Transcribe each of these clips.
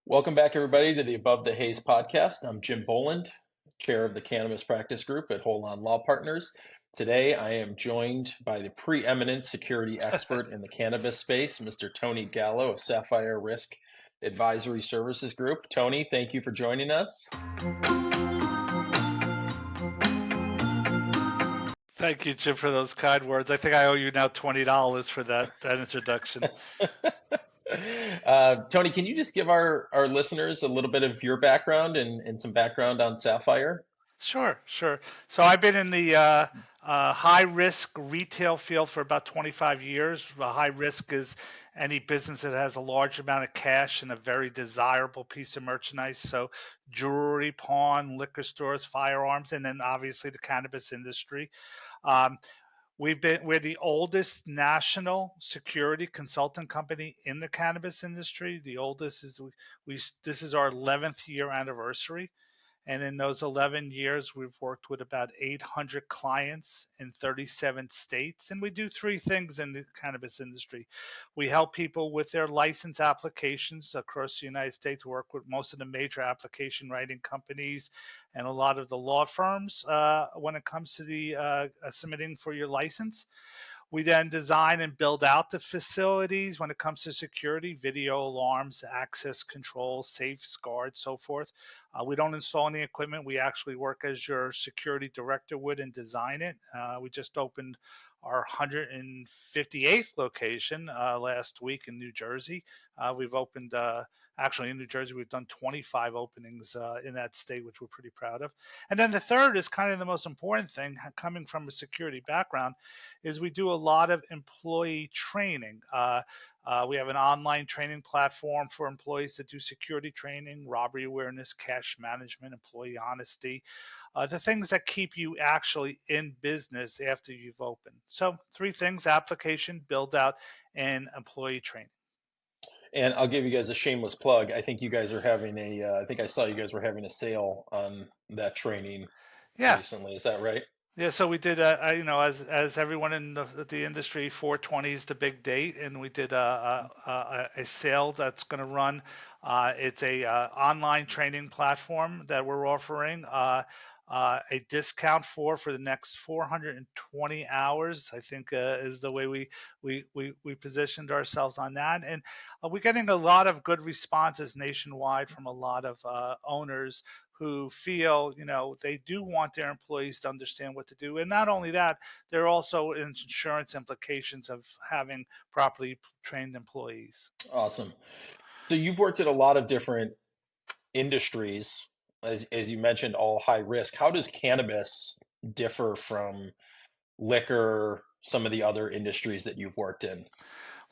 Welcome back, everybody, to the Above the Haze podcast. I'm Jim Boland, chair of the Cannabis Practice Group at Hold Law Partners. Today, I am joined by the preeminent security expert in the cannabis space, Mr. Tony Gallo of Sapphire Risk Advisory Services Group. Tony, thank you for joining us. Thank you, Jim, for those kind words. I think I owe you now $20 for that introduction. Tony, can you just give our listeners a little bit of your background and some background on Sapphire? Sure. So I've been in the high risk retail field for about 25 years. High risk is any business that has a large amount of cash and a very desirable piece of merchandise. So jewelry, pawn, liquor stores, firearms, and then obviously the cannabis industry. Um, we're the oldest national security consulting company in the cannabis industry. The oldest is this is our 11th year anniversary. And in those 11 years, we've worked with about 800 clients in 37 states. And we do three things in the cannabis industry. We help people with their license applications across the United States, work with most of the major application writing companies and a lot of the law firms when it comes to the submitting for your license. We then design and build out the facilities when it comes to security, video alarms, access control, safeguards, so forth. We don't install any equipment. We actually work as your security director would and design it. We just opened our 158th location last week in New Jersey. We've opened actually in New Jersey, we've done 25 openings in that state, which we're pretty proud of. And then the third is kind of the most important thing, coming from a security background, is we do a lot of employee training. We have an online training platform for employees to do security training, robbery awareness, cash management, employee honesty, the things that keep you actually in business after you've opened. So three things: application, build out, and employee training. And I'll give you guys a shameless plug. I think you guys are having I think I saw you guys were having a sale on that training Yeah. recently. Is that right? Yeah, so we did, as everyone in the industry, 420 is the big date, and we did a sale that's going to run. It's a online training platform that we're offering a discount for the next 420 hours. I think is the way we positioned ourselves on that, and we're getting a lot of good responses nationwide from a lot of owners who feel, they do want their employees to understand what to do. And not only that, there are also insurance implications of having properly trained employees. Awesome. So you've worked at a lot of different industries, as you mentioned, all high risk. How does cannabis differ from liquor, some of the other industries that you've worked in?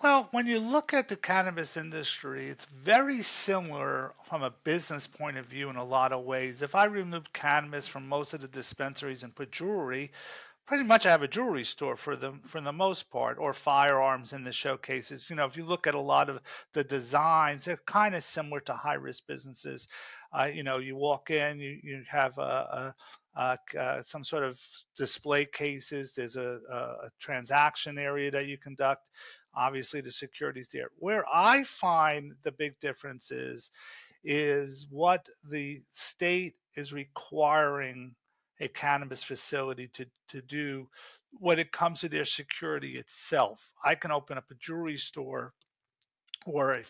Well, when you look at the cannabis industry, it's very similar from a business point of view in a lot of ways. If I remove cannabis from most of the dispensaries and put jewelry, pretty much I have a jewelry store for the most part, or firearms in the showcases. If you look at a lot of the designs, they're kind of similar to high risk businesses. You walk in, you have some sort of display cases. There's a transaction area that you conduct. Obviously, the security's there. Where I find the big difference is what the state is requiring a cannabis facility to do when it comes to their security itself. I can open up a jewelry store or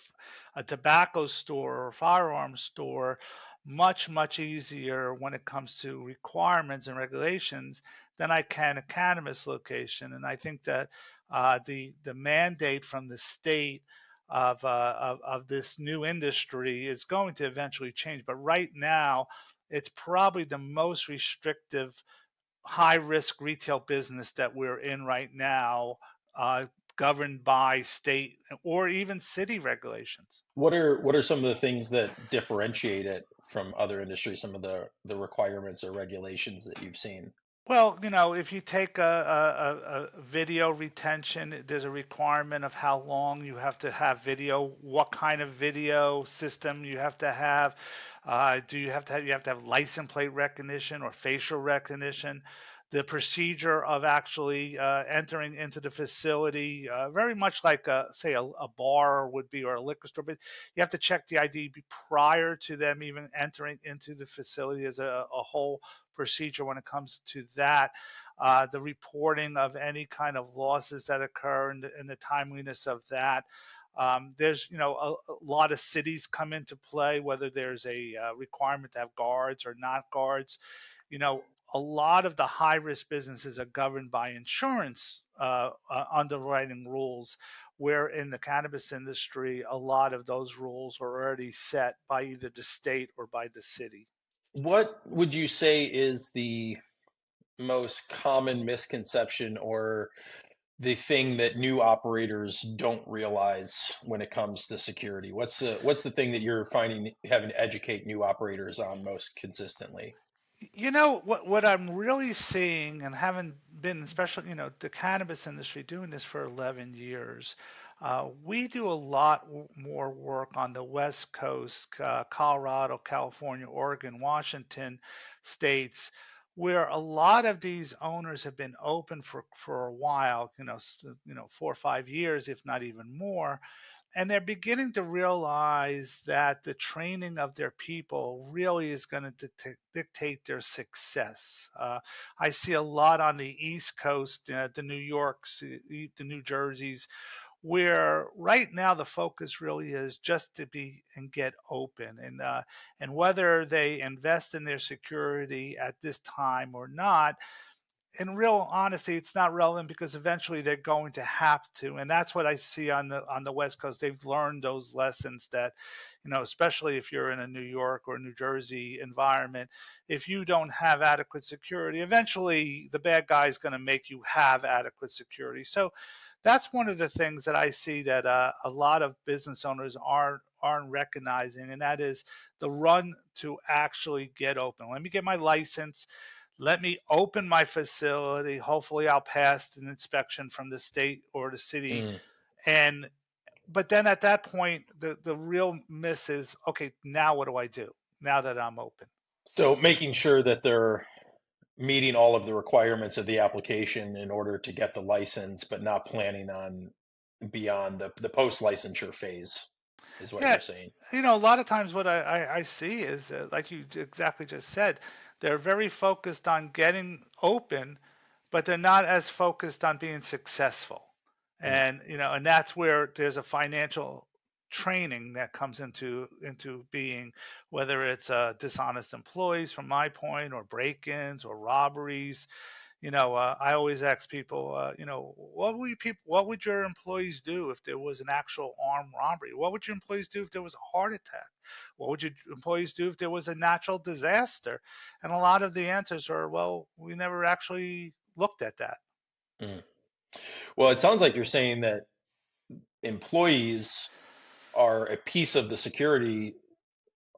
a tobacco store or a firearms store much easier when it comes to requirements and regulations than I can a cannabis location. And I think that the mandate from the state of this new industry is going to eventually change. But right now, it's probably the most restrictive high risk retail business that we're in right now, governed by state or even city regulations. What are some of the things that differentiate it from other industries, some of the requirements or regulations that you've seen? Well, if you take a video retention, there's a requirement of how long you have to have video, what kind of video system you have to have. Do you have to have license plate recognition or facial recognition? the procedure of actually entering into the facility, very much like, say, a bar would be, or a liquor store, but you have to check the ID prior to them even entering into the facility. As a whole procedure when it comes to that. The reporting of any kind of losses that occur, and the timeliness of that. There's, a lot of cities come into play, whether there's a requirement to have guards or not guards. You know, a lot of the high risk businesses are governed by insurance underwriting rules, where in the cannabis industry, a lot of those rules are already set by either the state or by the city. What would you say is the most common misconception or the thing that new operators don't realize when it comes to security? What's the thing that you're finding having to educate new operators on most consistently? What I'm really seeing, and having been, especially, the cannabis industry, doing this for 11 years, we do a lot more work on the West Coast, Colorado, California, Oregon, Washington states, where a lot of these owners have been open for a while, 4 or 5 years, if not even more, and they're beginning to realize that the training of their people really is going to dictate their success. I see a lot on the East Coast, the New Yorks, the New Jerseys, where right now the focus really is just to be and get open, and whether they invest in their security at this time or not, in real honesty, it's not relevant, because eventually they're going to have to, and that's what I see on the West Coast. They've learned those lessons that, especially if you're in a New York or New Jersey environment, if you don't have adequate security, eventually the bad guy is going to make you have adequate security. So that's one of the things that I see that a lot of business owners aren't recognizing, and that is the run to actually get open. Let me get my license. Let me open my facility. Hopefully, I'll pass an inspection from the state or the city. Mm. And but then at that point, the real miss is, okay, now what do I do now that I'm open? So making sure that they're meeting all of the requirements of the application in order to get the license, but not planning on beyond the post licensure phase is what Yeah, you're saying. a lot of times what I see is, like you exactly just said, they're very focused on getting open, but they're not as focused on being successful. Mm. And that's where there's a financial training that comes into being, whether it's dishonest employees, from my point, or break-ins or robberies. I always ask people, what would your employees do if there was an actual armed robbery? What would your employees do if there was a heart attack? What would your employees do if there was a natural disaster? And a lot of the answers are, well, we never actually looked at that. Mm. Well, it sounds like you're saying that employees are a piece of the security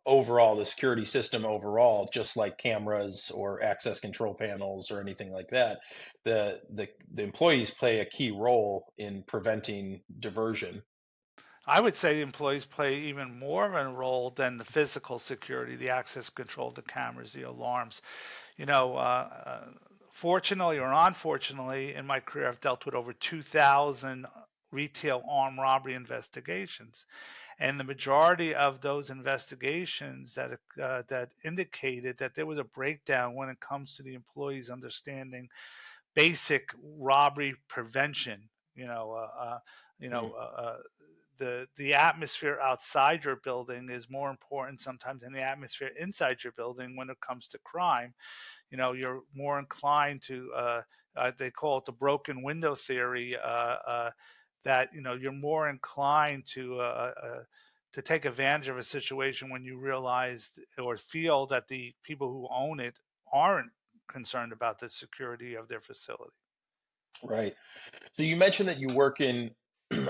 overall, the security system overall, just like cameras or access control panels or anything like that. The employees play a key role in preventing diversion. I would say the employees play even more of a role than the physical security, the access control, the cameras, the alarms. You know, Fortunately or unfortunately, in my career, I've dealt with over 2,000 retail armed robbery investigations, and the majority of those investigations that indicated that there was a breakdown when it comes to the employees understanding basic robbery prevention. You know, you Mm. know, the atmosphere outside your building is more important sometimes than the atmosphere inside your building when it comes to crime. You're more inclined to, they call it the broken window theory, that you're more inclined to take advantage of a situation when you realize or feel that the people who own it aren't concerned about the security of their facility. Right. So you mentioned that you work in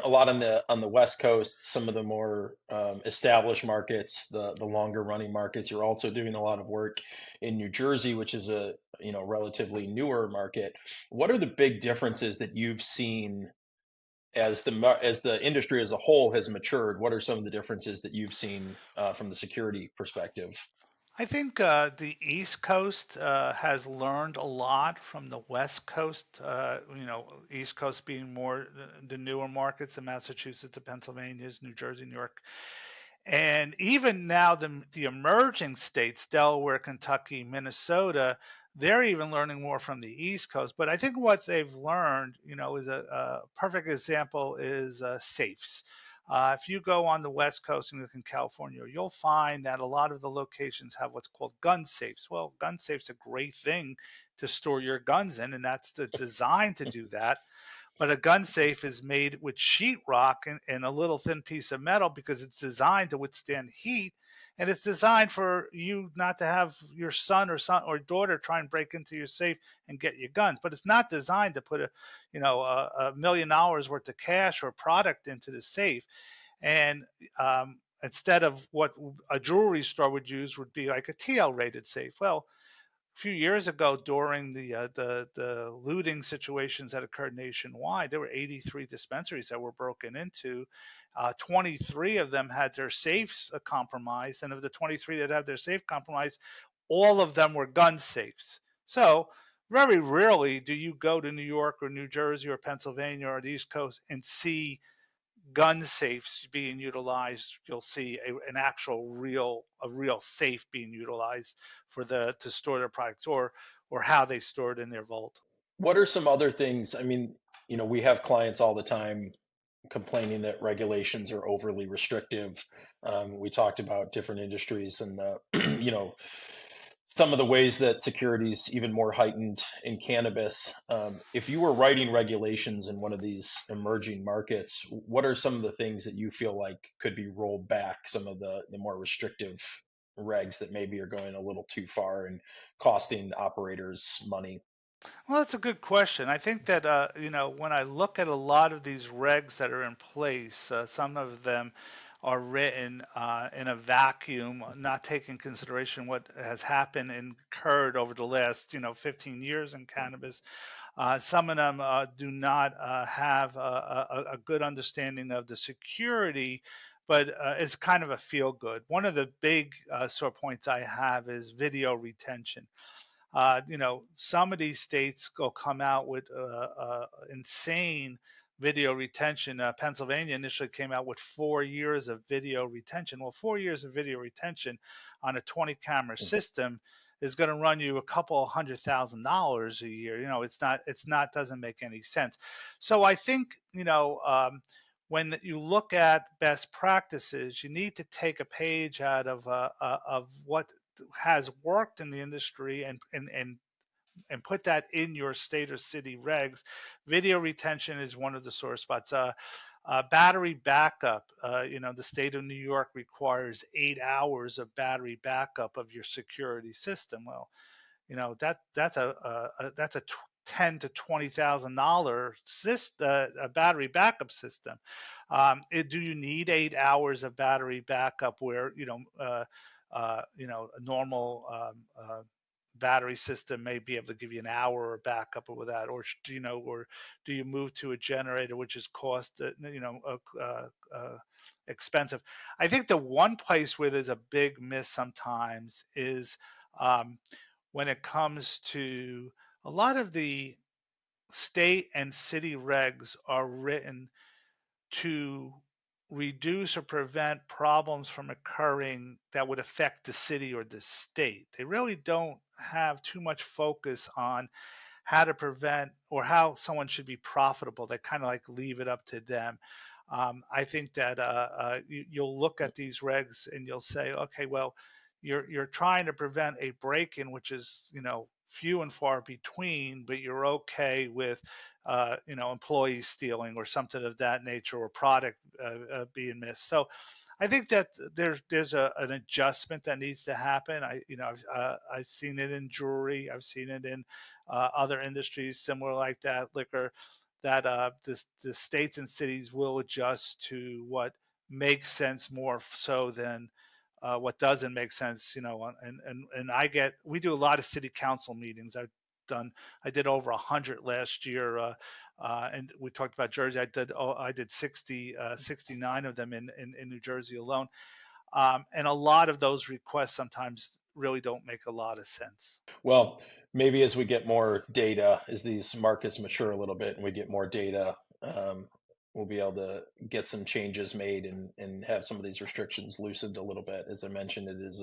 a lot on the West Coast, some of the more established markets, the longer running markets. You're also doing a lot of work in New Jersey, which is a relatively newer market. What are the big differences that you've seen as the industry as a whole has matured? What are some of the differences that you've seen from the security perspective? I think the East Coast has learned a lot from the West Coast. East Coast being more the newer markets, the Massachusetts, the Pennsylvanias, New Jersey, New York, and even now the emerging states, Delaware, Kentucky, Minnesota, they're even learning more from the East Coast. But I think what they've learned, is a perfect example is safes. If you go on the West Coast and look in California, you'll find that a lot of the locations have what's called gun safes. Well, gun safe's a great thing to store your guns in, and that's the design to do that. But a gun safe is made with sheetrock and a little thin piece of metal because it's designed to withstand heat, and it's designed for you not to have your son or daughter try and break into your safe and get your guns. But it's not designed to put a $1 million worth of cash or product into the safe. And instead of what a jewelry store would use would be like a TL rated safe. Well, few years ago, during the looting situations that occurred nationwide, there were 83 dispensaries that were broken into. 23 of them had their safes compromised, and of the 23 that had their safe compromised, all of them were gun safes. So very rarely do you go to New York or New Jersey or Pennsylvania or the East Coast and see gun safes being utilized. You'll see an actual real safe being utilized for the to store their products, or how they store it in their vault. What are some other things? I mean, we have clients all the time complaining that regulations are overly restrictive. We talked about different industries and some of the ways that security is even more heightened in cannabis. If you were writing regulations in one of these emerging markets, what are some of the things that you feel like could be rolled back? Some of the more restrictive regs that maybe are going a little too far and costing operators money. Well, that's a good question. I think that when I look at a lot of these regs that are in place, some of them are written in a vacuum, not taking consideration what has happened and occurred over the last 15 years in cannabis. Some of them do not have a good understanding of the security, but it's kind of a feel good. One of the big sore points I have is video retention. Some of these states will come out with insane video retention. Pennsylvania initially came out with 4 years of video retention. Well, 4 years of video retention on a 20 camera system is going to run you a couple $100,000 a year. It's not doesn't make any sense. So I think when you look at best practices, you need to take a page out of what has worked in the industry and put that in your state or city regs. Video retention is one of the sore spots. Battery backup. The state of New York requires 8 hours of battery backup of your security system. Well, that's a $10,000 to $20,000 a battery backup system. Do you need 8 hours of battery backup where a normal battery system may be able to give you an hour of backup with that, or do you move to a generator, which is cost expensive? I think the one place where there's a big miss sometimes is um, when it comes to a lot of the state and city regs are written to reduce or prevent problems from occurring that would affect the city or the state. They really don't have too much focus on how to prevent or how someone should be profitable. They kind of like leave it up to them. I think that you'll look at these regs and you'll say, okay, well, you're trying to prevent a break-in, which is few and far between, but you're okay with employees stealing or something of that nature, or product being missed. So I think that there's an adjustment that needs to happen. I've seen it in jewelry. I've seen it in other industries similar like that, liquor, that the states and cities will adjust to what makes sense more so than what doesn't make sense. We do a lot of city council meetings. I did over 100 last year, and we talked about Jersey. I did 69 of them in New Jersey alone. And a lot of those requests sometimes really don't make a lot of sense. Well, maybe as we get more data, as these markets mature a little bit and we get more data, we'll be able to get some changes made and have some of these restrictions loosened a little bit. As I mentioned, it is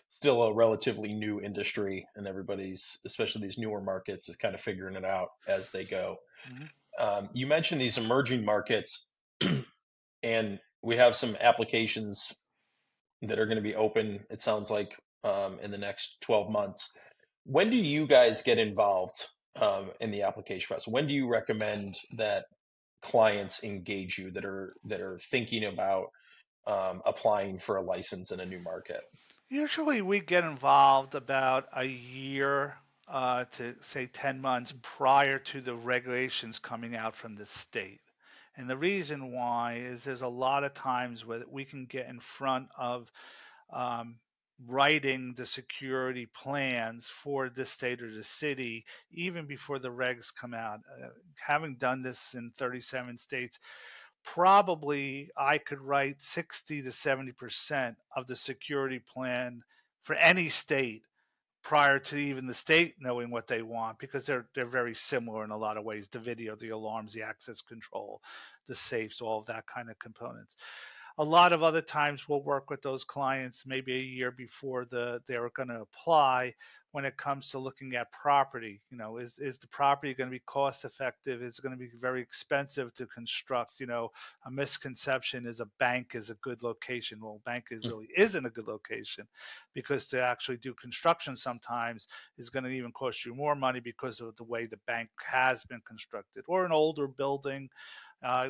still a relatively new industry, and everybody's, especially these newer markets, is kind of figuring it out as they go. Hmm. You mentioned these emerging markets, and we have some applications that are going to be open, it sounds like, in the next 12 months. When do you guys get involved in the application process? When do you recommend that clients engage you that are thinking about applying for a license in a new market? Usually we get involved about a year to say 10 months prior to the regulations coming out from the state. And the reason why is there's a lot of times where we can get in front of um, writing the security plans for the state or the city even before the regs come out. Having done this in 37 states, probably I could write 60 to 70% of the security plan for any state prior to even the state knowing what they want, because they're very similar in a lot of ways: the video, the alarms, the access control, the safes, all of that kind of components. A lot of other times we'll work with those clients maybe a year before they're going to apply, when it comes to looking at property. Is the property going to be cost effective? Is it going to be very expensive to construct? A misconception is a bank is a good location. Well, bank is really isn't a good location, because to actually do construction sometimes is going to even cost you more money because of the way the bank has been constructed. Or an older building.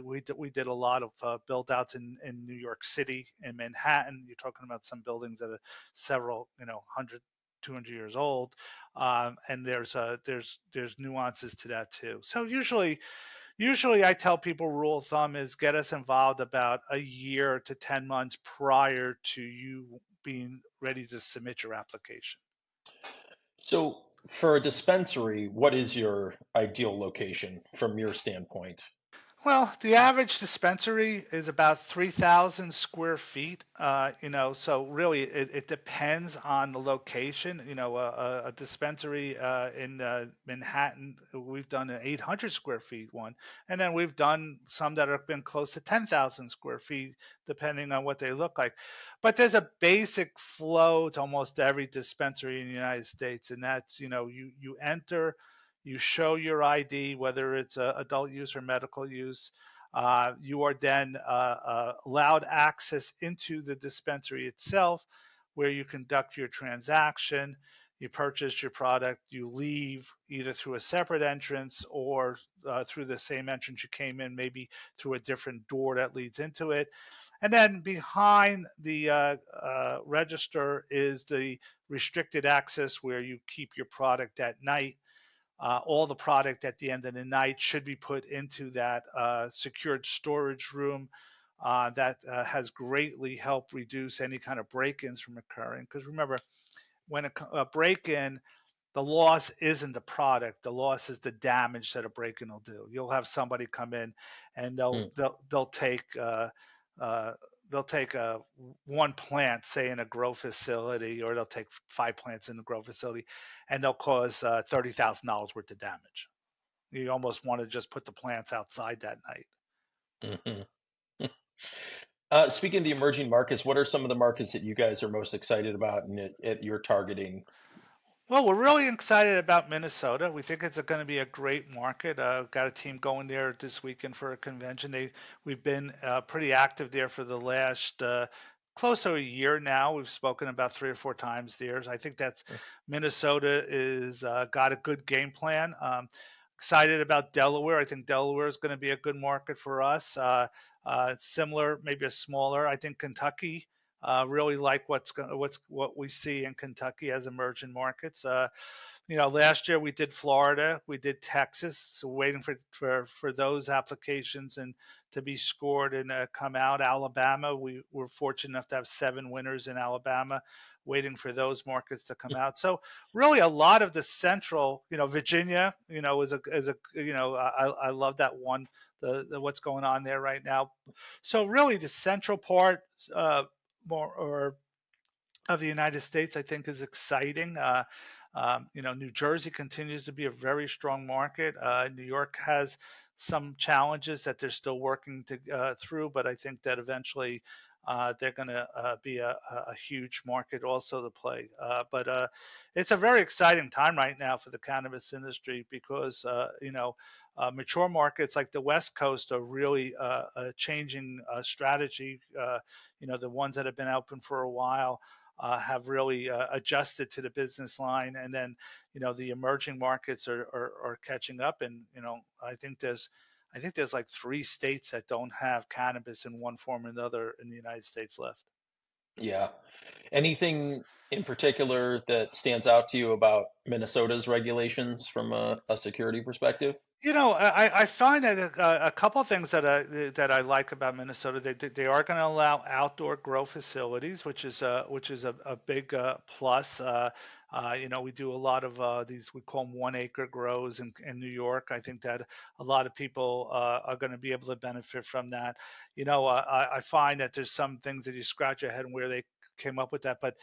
We did a lot of build outs in New York City and Manhattan. You're talking about some buildings that are several, 100, 200 years old, and there's nuances to that too. So usually I tell people, rule of thumb is get us involved about a year to 10 months prior to you being ready to submit your application. So for a dispensary, what is your ideal location from your standpoint? Well, the average dispensary is about 3,000 square feet. So really it depends on the location. A dispensary in Manhattan, we've done an 800 square feet one, and then we've done some that have been close to 10,000 square feet, depending on what they look like. But there's a basic flow to almost every dispensary in the United States, and that's, you enter, you show your ID, whether it's adult use or medical use. You are then allowed access into the dispensary itself, where you conduct your transaction. You purchase your product, you leave either through a separate entrance or through the same entrance you came in, maybe through a different door that leads into it. And then behind the register is the restricted access, where you keep your product at night. All the product at the end of the night should be put into that secured storage room. That has greatly helped reduce any kind of break-ins from occurring. Because remember, when a break-in, the loss isn't the product. The loss is the damage that a break-in will do. You'll have somebody come in and they'll Hmm. they'll, they'll take uh, they'll take one plant, say in a grow facility, or they'll take 5 plants in the grow facility, and they'll cause $30,000 worth of damage. You almost want to just put the plants outside that night. Mhm. Speaking of the emerging markets, what are some of the markets that you guys are most excited about and that you're targeting? Well, we're really excited about Minnesota. We think it's going to be a great market. Got a team going there this weekend for a convention. We've been pretty active there for the last close to a year now. We've spoken about 3 or 4 times there. I think that's Minnesota is got a good game plan. Excited about Delaware. I think Delaware is going to be a good market for us. Similar, maybe a smaller. I think Kentucky. Really like what we see in Kentucky as emerging markets. Last year we did Florida, we did Texas, so waiting for those applications and to be scored and come out. Alabama, we were fortunate enough to have 7 winners in Alabama, waiting for those markets to come out. So really, a lot of the central, Virginia, is a I love that one. The what's going on there right now. So really, the central part, more or of the United States, I think, is exciting. New Jersey continues to be a very strong market. New York has some challenges that they're still working through, but I think that eventually they're going to be a huge market also to play. But it's a very exciting time right now for the cannabis industry because, mature markets like the West Coast are really changing strategy. The ones that have been open for a while have really adjusted to the business line, and then the emerging markets are catching up. And I think there's like 3 states that don't have cannabis in one form or another in the United States left. Yeah. Anything in particular that stands out to you about Minnesota's regulations from a security perspective? I find that a couple of things that I like about Minnesota, they are going to allow outdoor grow facilities, which is a big plus. We do a lot of these, we call them 1 acre grows in New York. I think that a lot of people are going to be able to benefit from that. I find that there's some things that you scratch your head where they came up with that, but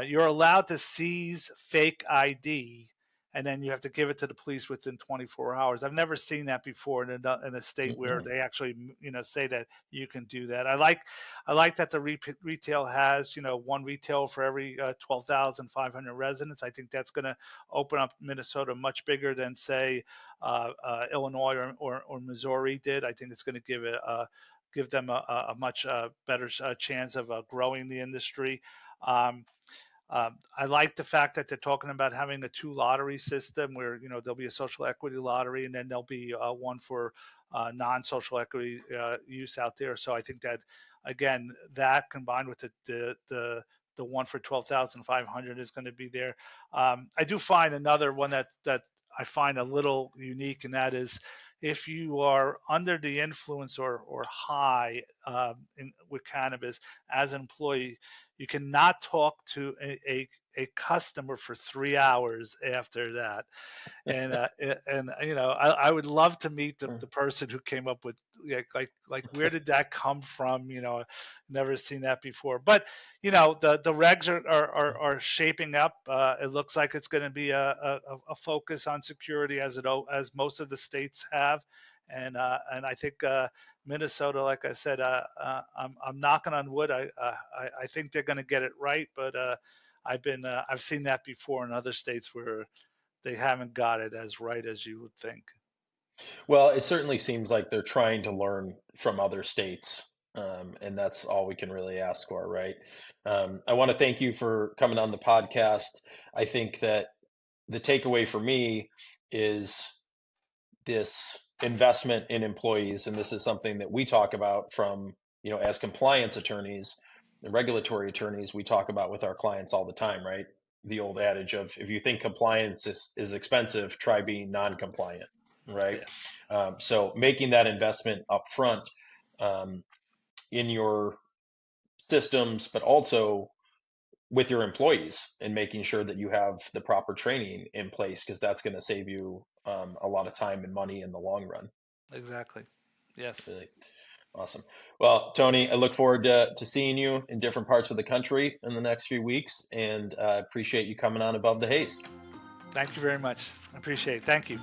you're allowed to seize fake ID, and then you have to give it to the police within 24 hours. I've never seen that before in a state where Mm-mm. they actually, say that you can do that. I like that the retail has, one retail for every 12,500 residents. I think that's going to open up Minnesota much bigger than, say, Illinois or Missouri did. I think it's going to give them a much better chance of growing the industry. Um, I like the fact that they're talking about having a 2 lottery system where there'll be a social equity lottery, and then there'll be one for non-social equity use out there. So I think that, again, that combined with the one for 12,500 is going to be there. I do find another one that I find a little unique, and that is if you are under the influence or high with cannabis as an employee, you cannot talk to a customer for 3 hours after that. And I would love to meet the person who came up with, like where did that come from? Never seen that before. But the regs are shaping up. It looks like it's going to be a focus on security as most of the states have. And I think Minnesota, like I said, I'm knocking on wood. I think they're going to get it right, but I've seen that before in other states where they haven't got it as right as you would think. Well, it certainly seems like they're trying to learn from other states, and that's all we can really ask for, right? I want to thank you for coming on the podcast. I think that the takeaway for me is this investment in employees, and this is something that we talk about from, as compliance attorneys and regulatory attorneys, we talk about with our clients all the time, right? The old adage of if you think compliance is expensive, try being non-compliant, right? Yeah, So making that investment up front um, in your systems, but also with your employees and making sure that you have the proper training in place because that's going to save you a lot of time and money in the long run. exactly. Yes. Really awesome. Well, Tony, I look forward to seeing you in different parts of the country in the next few weeks, and appreciate you coming on Above the Haze. Thank you very much. I appreciate it. Thank you.